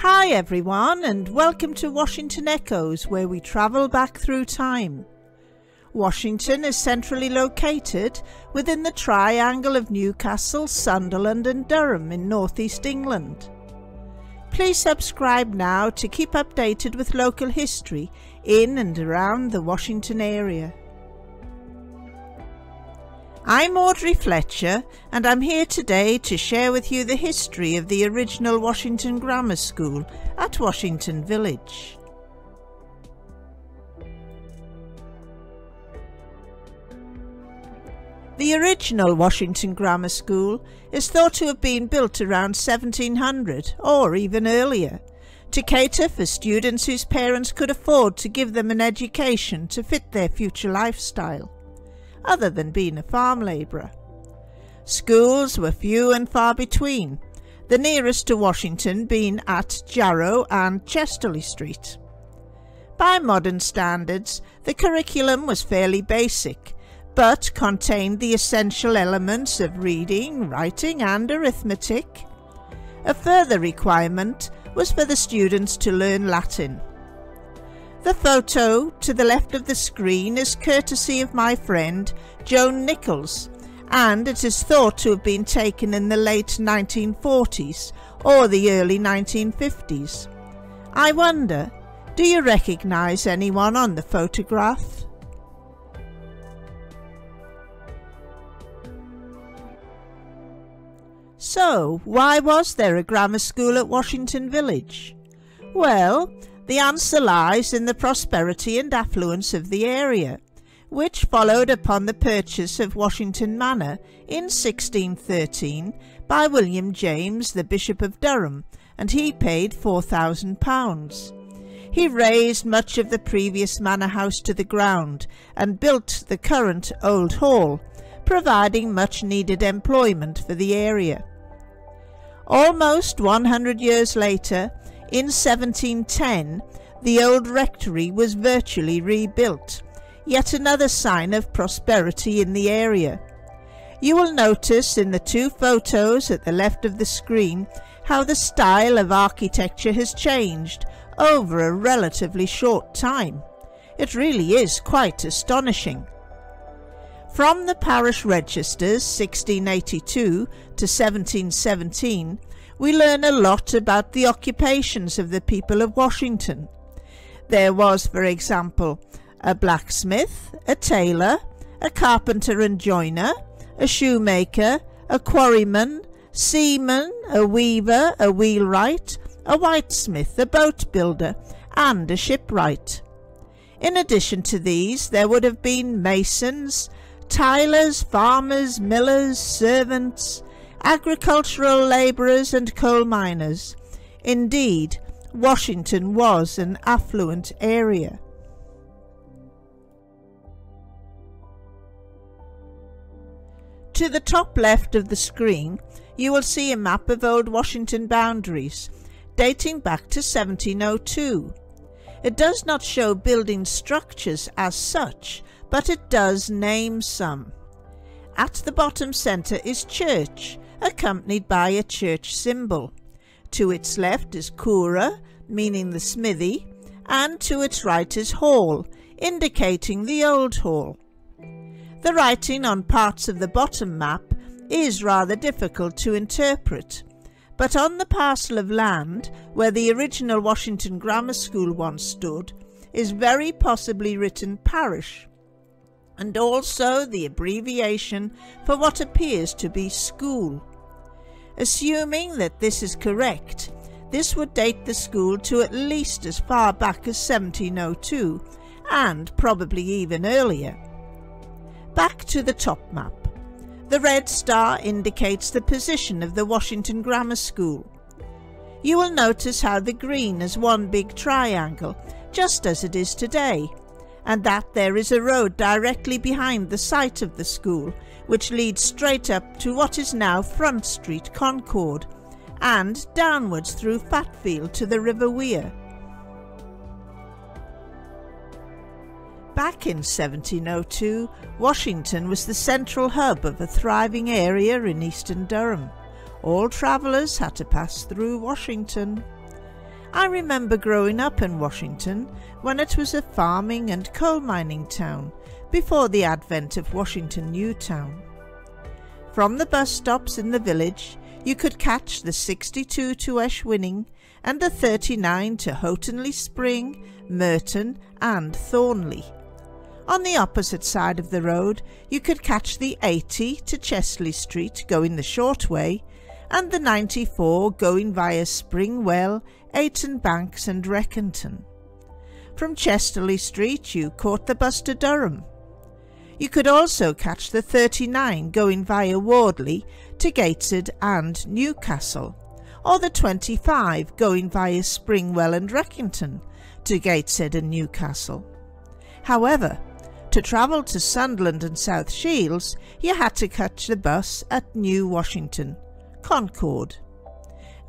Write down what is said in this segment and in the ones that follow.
Hi everyone, and welcome to Washington Echoes, where we travel back through time. Washington is centrally located within the triangle of Newcastle, Sunderland and Durham in northeast England. Please subscribe now to keep updated with local history in and around the Washington area. I'm Audrey Fletcher, and I'm here today to share with you the history of the original Washington Grammar School at Washington Village. The original Washington Grammar School is thought to have been built around 1700 or even earlier, to cater for students whose parents could afford to give them an education to fit their future lifestyle, other than being a farm labourer. Schools were few and far between, the nearest to Washington being at Jarrow and Chesterley Street. By modern standards, the curriculum was fairly basic, but contained the essential elements of reading, writing and arithmetic. A further requirement was for the students to learn Latin. The photo to the left of the screen is courtesy of my friend Joan Nichols, and it is thought to have been taken in the late 1940s or the early 1950s. I wonder, do you recognise anyone on the photograph? So, why was there a grammar school at Washington Village? Well, the answer lies in the prosperity and affluence of the area, which followed upon the purchase of Washington Manor in 1613 by William James, the Bishop of Durham, and he paid £4,000. He razed much of the previous manor house to the ground and built the current Old Hall, providing much needed employment for the area. Almost 100 years later, in 1710, the old rectory was virtually rebuilt, yet another sign of prosperity in the area. You will notice in the two photos at the left of the screen how the style of architecture has changed over a relatively short time. It really is quite astonishing. From the parish registers 1682 to 1717, we learn a lot about the occupations of the people of Washington. There was, for example, a blacksmith, a tailor, a carpenter and joiner, a shoemaker, a quarryman, seaman, a weaver, a wheelwright, a whitesmith, a boat builder, and a shipwright. In addition to these, there would have been masons, tilers, farmers, millers, servants, agricultural labourers and coal miners. Indeed, Washington was an affluent area. To the top left of the screen, you will see a map of old Washington boundaries, dating back to 1702. It does not show building structures as such, but it does name some. At the bottom centre is church, accompanied by a church symbol. To its left is Cura, meaning the smithy, and to its right is hall, indicating the old hall. The writing on parts of the bottom map is rather difficult to interpret, but on the parcel of land where the original Washington Grammar School once stood is very possibly written parish, and also the abbreviation for what appears to be school. Assuming that this is correct, this would date the school to at least as far back as 1702, and probably even earlier. Back to the top map. The red star indicates the position of the Washington Grammar School. You will notice how the green is one big triangle, just as it is today, and that there is a road directly behind the site of the school, which leads straight up to what is now Front Street, Concord, and downwards through Fatfield to the River Wear. Back in 1702, Washington was the central hub of a thriving area in eastern Durham. All travellers had to pass through Washington. I remember growing up in Washington when it was a farming and coal mining town before the advent of Washington Newtown. From the bus stops in the village, you could catch the 62 to Eshwinning and the 39 to Houghtonleigh Spring, Merton and Thornley. On the opposite side of the road, you could catch the 80 to Chesley Street going the short way, and the 94 going via Springwell, Ayton Banks and Reckenton. From Chesterley Street you caught the bus to Durham. You could also catch the 39 going via Wardley to Gateshead and Newcastle, or the 25 going via Springwell and Reckenton to Gateshead and Newcastle. However, to travel to Sunderland and South Shields, you had to catch the bus at New Washington, Concord.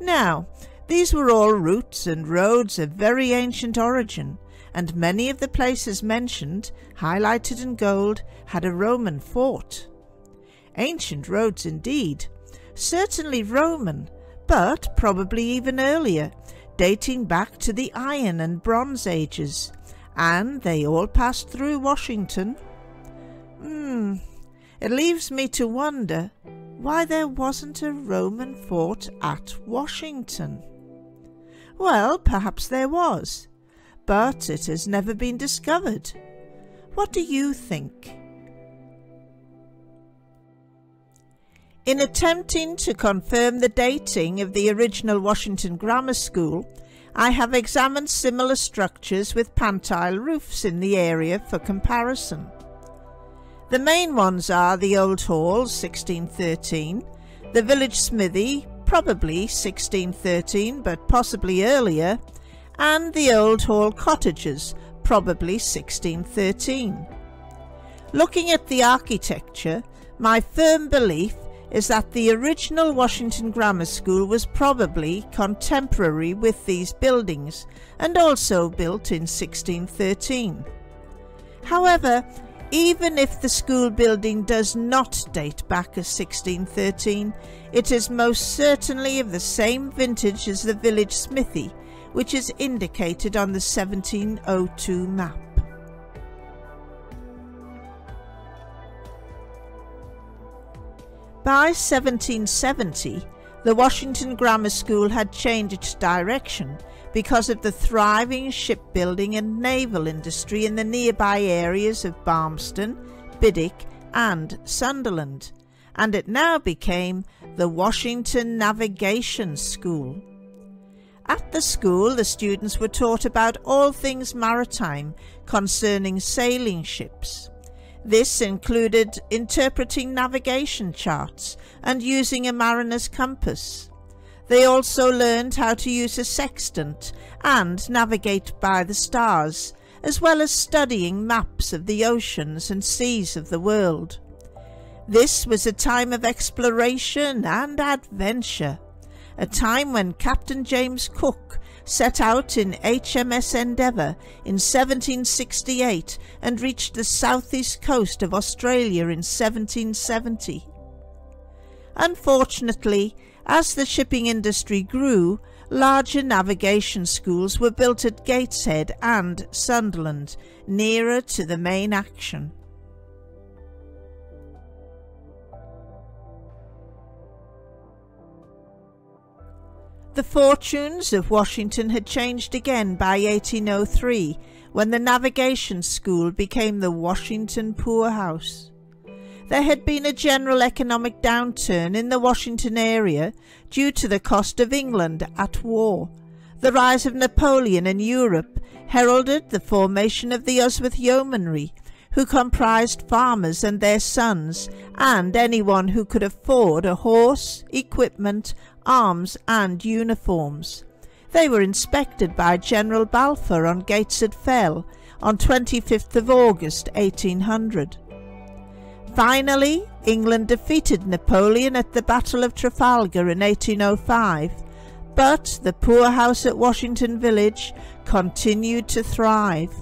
Now, these were all routes and roads of very ancient origin, and many of the places mentioned, highlighted in gold, had a Roman fort. Ancient roads indeed, certainly Roman, but probably even earlier, dating back to the Iron and Bronze Ages, and they all passed through Washington. It leaves me to wonder why there wasn't a Roman fort at Washington. Well, perhaps there was, but it has never been discovered. What do you think? In attempting to confirm the dating of the original Washington Grammar School, I have examined similar structures with pantile roofs in the area for comparison. The main ones are the Old Hall, 1613, the Village Smithy, probably 1613 but possibly earlier, and the Old Hall Cottages, probably 1613. Looking at the architecture, my firm belief is that the original Washington Grammar School was probably contemporary with these buildings and also built in 1613. However, even if the school building does not date back as 1613, it is most certainly of the same vintage as the Village Smithy, which is indicated on the 1702 map. By 1770, the Washington Grammar School had changed its direction because of the thriving shipbuilding and naval industry in the nearby areas of Barmston, Biddick and Sunderland, and it now became the Washington Navigation School. At the school, the students were taught about all things maritime concerning sailing ships. This included interpreting navigation charts and using a mariner's compass. They also learned how to use a sextant and navigate by the stars, as well as studying maps of the oceans and seas of the world. This was a time of exploration and adventure, a time when Captain James Cook set out in HMS Endeavour in 1768 and reached the southeast coast of Australia in 1770. Unfortunately, as the shipping industry grew, larger navigation schools were built at Gateshead and Sunderland, nearer to the main action. The fortunes of Washington had changed again by 1803, when the navigation school became the Washington Poorhouse. There had been a general economic downturn in the Washington area due to the cost of England at war. The rise of Napoleon in Europe heralded the formation of the Usworth Yeomanry, who comprised farmers and their sons, and anyone who could afford a horse, equipment, arms and uniforms. They were inspected by General Balfour on Gateshead Fell on 25th of August 1800. Finally, England defeated Napoleon at the Battle of Trafalgar in 1805, but the poorhouse at Washington Village continued to thrive.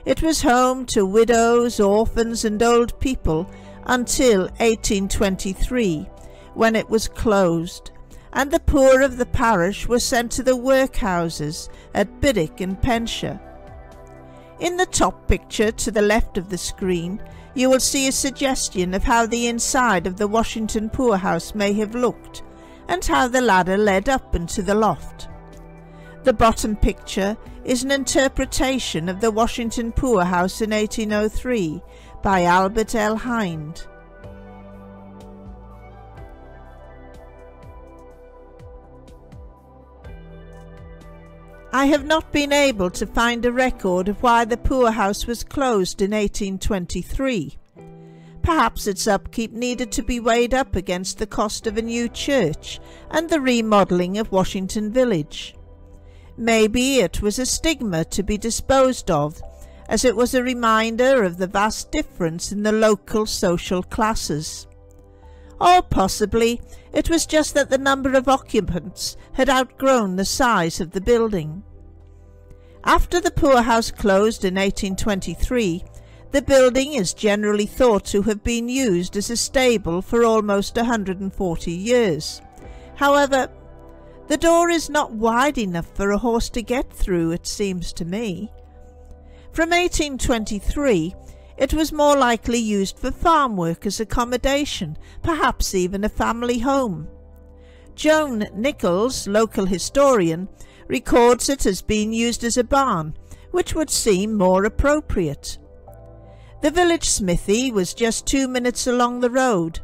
It was home to widows, orphans and old people until 1823, when it was closed, and the poor of the parish were sent to the workhouses at Biddick and Penshire. In the top picture to the left of the screen, you will see a suggestion of how the inside of the Washington poorhouse may have looked, and how the ladder led up into the loft. The bottom picture is an interpretation of the Washington poorhouse in 1803 by Albert L. Hind. I have not been able to find a record of why the poorhouse was closed in 1823. Perhaps its upkeep needed to be weighed up against the cost of a new church and the remodelling of Washington Village. Maybe it was a stigma to be disposed of, as it was a reminder of the vast difference in the local social classes. Or possibly it was just that the number of occupants had outgrown the size of the building. After the poorhouse closed in 1823, the building is generally thought to have been used as a stable for almost 140 years. However, the door is not wide enough for a horse to get through, it seems to me. From 1823, it was more likely used for farm workers' accommodation, perhaps even a family home. Joan Nichols, local historian, records it as being used as a barn, which would seem more appropriate. The Village Smithy was just 2 minutes along the road.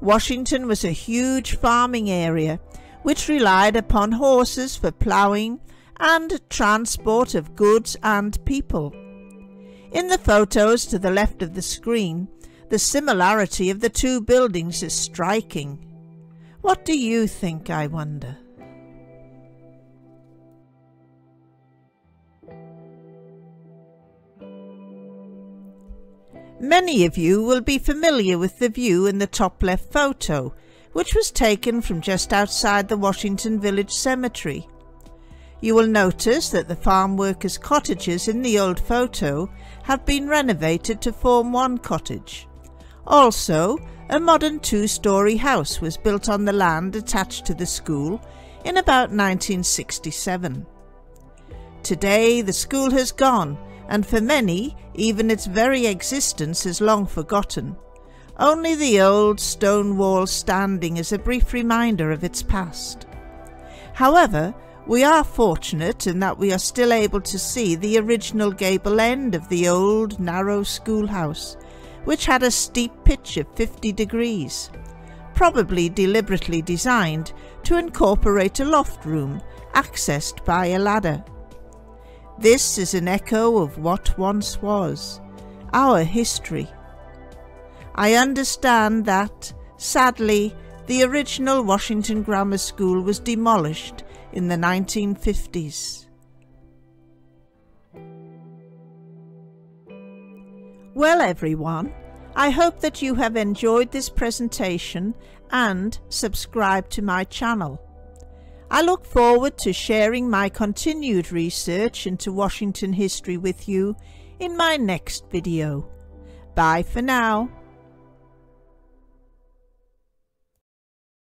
Washington was a huge farming area, which relied upon horses for ploughing and transport of goods and people. In the photos to the left of the screen, the similarity of the two buildings is striking. What do you think, I wonder? Many of you will be familiar with the view in the top left photo, which was taken from just outside the Washington Village Cemetery. You will notice that the farm workers' cottages in the old photo have been renovated to form one cottage. Also, a modern 2-storey house was built on the land attached to the school in about 1967. Today the school has gone, and for many, even its very existence is long forgotten. Only the old stone wall standing as a brief reminder of its past. However, we are fortunate in that we are still able to see the original gable end of the old narrow schoolhouse, which had a steep pitch of 50 degrees, probably deliberately designed to incorporate a loft room accessed by a ladder. This is an echo of what once was, our history. I understand that, sadly, the original Washington Grammar School was demolished in the 1950s. Well everyone, I hope that you have enjoyed this presentation and subscribed to my channel. I look forward to sharing my continued research into Washington history with you in my next video. Bye for now.